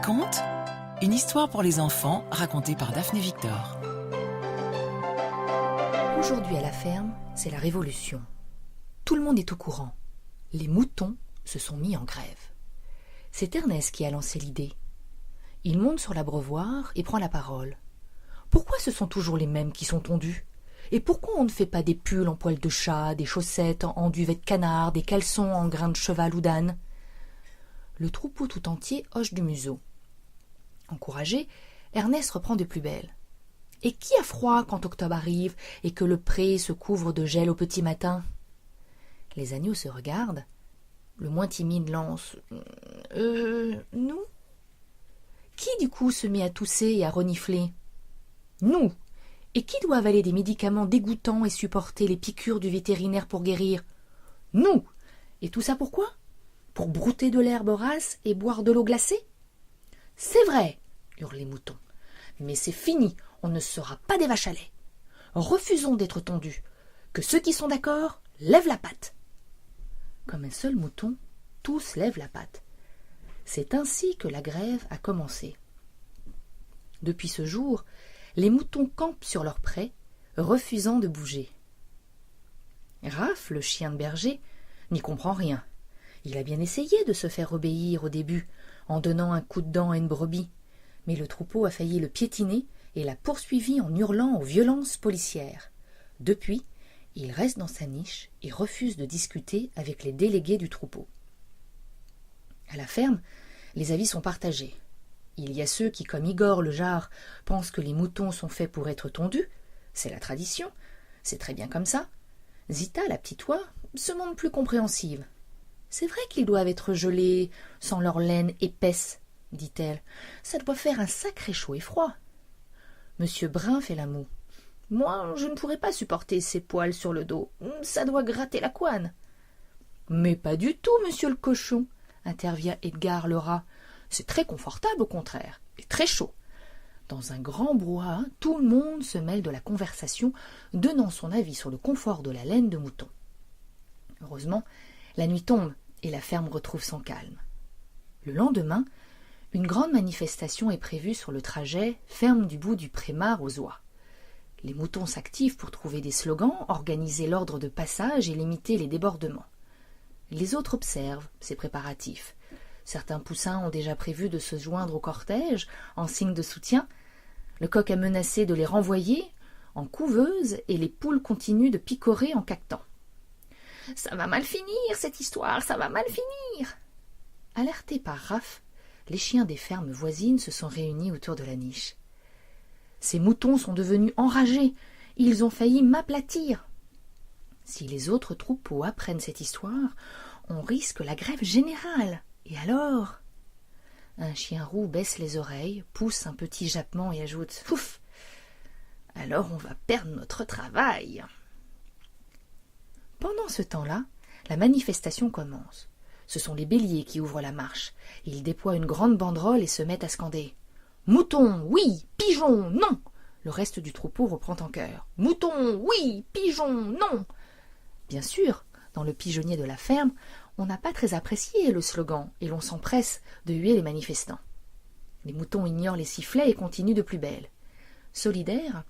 raconte, une histoire pour les enfants racontée par Daphné Victor. Aujourd'hui à la ferme, c'est la révolution. Tout le monde est au courant. Les moutons se sont mis en grève. C'est Ernest qui a lancé l'idée. Il monte sur l'abreuvoir et prend la parole. Pourquoi ce sont toujours les mêmes qui sont tondus ? Et pourquoi on ne fait pas des pulls en poil de chat, des chaussettes en duvet de canard, des caleçons en grains de cheval ou d'âne ? Le troupeau tout entier hoche du museau. Encouragé, Ernest reprend de plus belle. Et qui a froid quand octobre arrive et que le pré se couvre de gel au petit matin ? Les agneaux se regardent. Le moins timide lance « Nous ?» Qui du coup se met à tousser et à renifler ? Nous. Et qui doit avaler des médicaments dégoûtants et supporter les piqûres du vétérinaire pour guérir ? Nous. Et tout ça pourquoi ? Pour brouter de l'herbe rase et boire de l'eau glacée ? C'est vrai, hurlent les moutons. Mais c'est fini, on ne sera pas des vaches à lait. Refusons d'être tondus. Que ceux qui sont d'accord lèvent la patte. Comme un seul mouton, tous lèvent la patte. C'est ainsi que la grève a commencé. Depuis ce jour, les moutons campent sur leur pré, refusant de bouger. Raph, le chien de berger, n'y comprend rien. Il a bien essayé de se faire obéir au début, en donnant un coup de dent à une brebis, mais le troupeau a failli le piétiner et l'a poursuivi en hurlant aux violences policières. Depuis, il reste dans sa niche et refuse de discuter avec les délégués du troupeau. À la ferme, les avis sont partagés. Il y a ceux qui, comme Igor le jard, pensent que les moutons sont faits pour être tondus. C'est la tradition, c'est très bien comme ça. Zita, la petite oie, se montre plus compréhensive. C'est vrai qu'ils doivent être gelés, sans leur laine épaisse, dit-elle. Ça doit faire un sacré chaud et froid. Monsieur Brun fait la moue. Moi, je ne pourrais pas supporter ces poils sur le dos. Ça doit gratter la couenne. Mais pas du tout, monsieur le cochon, intervient Edgar le rat. C'est très confortable au contraire, et très chaud. Dans un grand brouhaha, tout le monde se mêle de la conversation, donnant son avis sur le confort de la laine de mouton. Heureusement, la nuit tombe et la ferme retrouve son calme. Le lendemain, une grande manifestation est prévue sur le trajet ferme du bout du Prémar aux oies. Les moutons s'activent pour trouver des slogans, organiser l'ordre de passage et limiter les débordements. Les autres observent ces préparatifs. Certains poussins ont déjà prévu de se joindre au cortège en signe de soutien. Le coq a menacé de les renvoyer en couveuse et les poules continuent de picorer en caquetant. « Ça va mal finir, cette histoire, ça va mal finir !» Alertés par Raph, les chiens des fermes voisines se sont réunis autour de la niche. Ces moutons sont devenus enragés, ils ont failli m'aplatir. Si les autres troupeaux apprennent cette histoire, on risque la grève générale. Et alors ? Un chien roux baisse les oreilles, pousse un petit jappement et ajoute « Ouf ! Alors on va perdre notre travail !» Pendant ce temps-là, la manifestation commence. Ce sont les béliers qui ouvrent la marche. Ils déploient une grande banderole et se mettent à scander. « Moutons, oui, pigeons, non !» Le reste du troupeau reprend en chœur. « Moutons, oui, pigeons, non !» Bien sûr, dans le pigeonnier de la ferme, on n'a pas très apprécié le slogan et l'on s'empresse de huer les manifestants. Les moutons ignorent les sifflets et continuent de plus belle. Solidaires,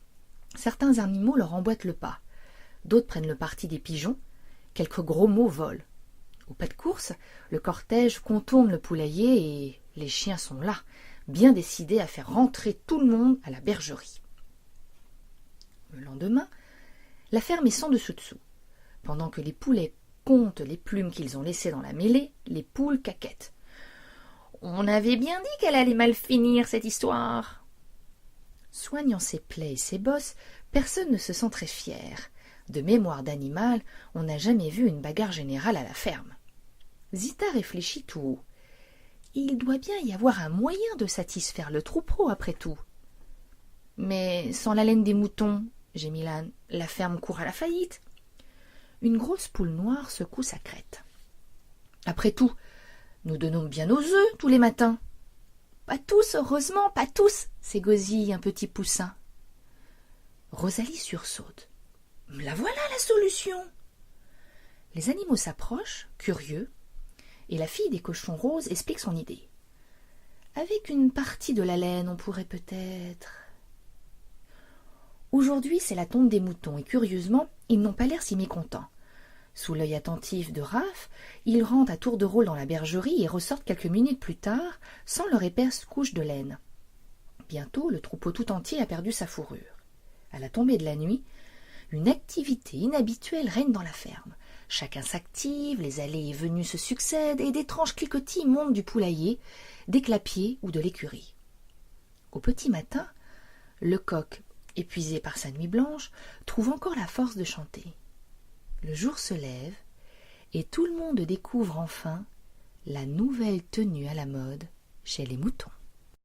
certains animaux leur emboîtent le pas. D'autres prennent le parti des pigeons. Quelques gros mots volent. Au pas de course, le cortège contourne le poulailler et les chiens sont là, bien décidés à faire rentrer tout le monde à la bergerie. Le lendemain, la ferme est sans dessus-dessous. Pendant que les poulets comptent les plumes qu'ils ont laissées dans la mêlée, les poules caquettent. « On avait bien dit qu'elle allait mal finir, cette histoire !» Soignant ses plaies et ses bosses, personne ne se sent très fier. De mémoire d'animal, on n'a jamais vu une bagarre générale à la ferme. Zita réfléchit tout haut. Il doit bien y avoir un moyen de satisfaire le troupeau, après tout. Mais sans la laine des moutons, gémit l'âne, la ferme court à la faillite. Une grosse poule noire secoue sa crête. Après tout, nous donnons bien nos œufs tous les matins. Pas tous, heureusement, pas tous, s'égosille un petit poussin. Rosalie sursaute. La voilà la solution. Les animaux s'approchent, curieux, et la fille des cochons roses explique son idée. Avec une partie de la laine, on pourrait peut-être... Aujourd'hui, c'est la tonte des moutons, et curieusement, ils n'ont pas l'air si mécontents. Sous l'œil attentif de Raph, ils rentrent à tour de rôle dans la bergerie et ressortent quelques minutes plus tard, sans leur épaisse couche de laine. Bientôt, le troupeau tout entier a perdu sa fourrure. À la tombée de la nuit, une activité inhabituelle règne dans la ferme. Chacun s'active, les allées et venues se succèdent, et d'étranges cliquetis montent du poulailler, des clapiers ou de l'écurie. Au petit matin, le coq, épuisé par sa nuit blanche, trouve encore la force de chanter. Le jour se lève, et tout le monde découvre enfin la nouvelle tenue à la mode chez les moutons.